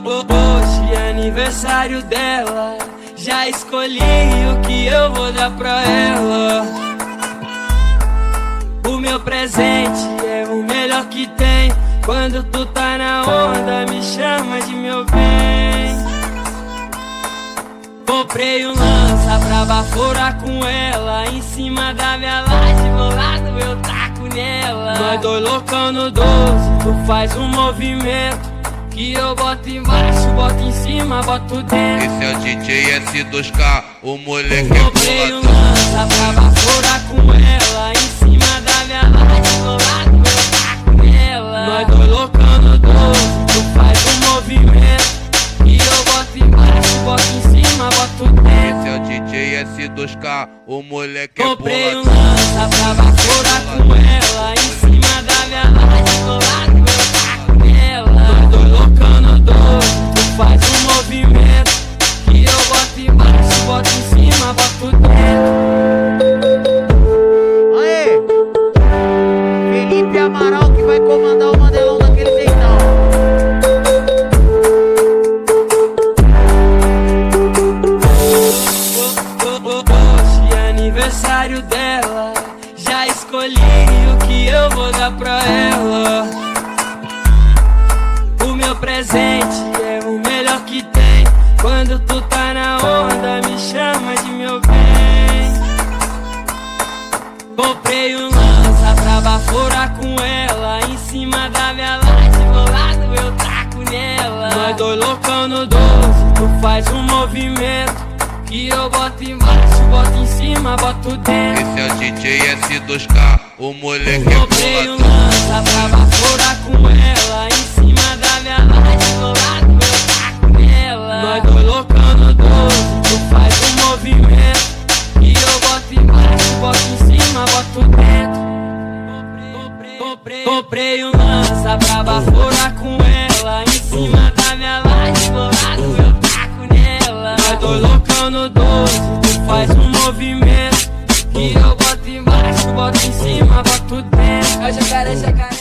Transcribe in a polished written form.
Hoje é aniversário dela, já escolhi o que eu vou dar pra ela. O meu presente é o melhor que tem. Quando tu tá na onda, me chama de meu bem. Comprei um lança pra baforar com ela. Em cima da minha laje, bolado eu taco nela. Nós dois loucão no 12, tu faz um movimento que eu boto embaixo, boto em cima, boto dentro. Esse é o DJ S2K, o moleque é comprei um lança pra baforar com ela. Em cima da minha laje, bolado eu taco nela. Nós dois loucão no 12, tu faz um movimento que eu boto embaixo, boto em cima, boto dentro. Esse é o DJ S2K, o moleque é comprei um lança pra baforar com ela. Em cima da minha laje, bolado eu taco nela. Nós dois loucão no 12, tu faz um movimento que eu boto embaixo, boto em cima, boto dentro. Aê! Felipe Amaral que vai comandar o Mandelão daquele jeitão. Hoje é aniversário dela, já escolhi o que eu vou dar pra ela. O meu presente é o melhor que tem. Quando tu tá na onda, me chama de meu bem. Comprei um lança pra baforar com ela. Em cima da minha laje, bolado eu taco nela. Nós dois loucão no 12, tu faz um movimento que eu boto embaixo, boto em cima, boto dentro. Esse é o DJ S2K, o moleque é comprei um lança pra baforar com ela. Em cima da minha laje, bolado eu taco nela. Nós dois loucão no 12, tu faz um movimento que eu boto embaixo, boto em cima, boto dentro. Comprei um lança pra baforar com ela. Em cima da minha laje, bolado eu taco nela. Nós dois loucão no 12, tu faz um movimento que eu boto embaixo, boto em cima, boto dentro. É o jacaré, jacaré.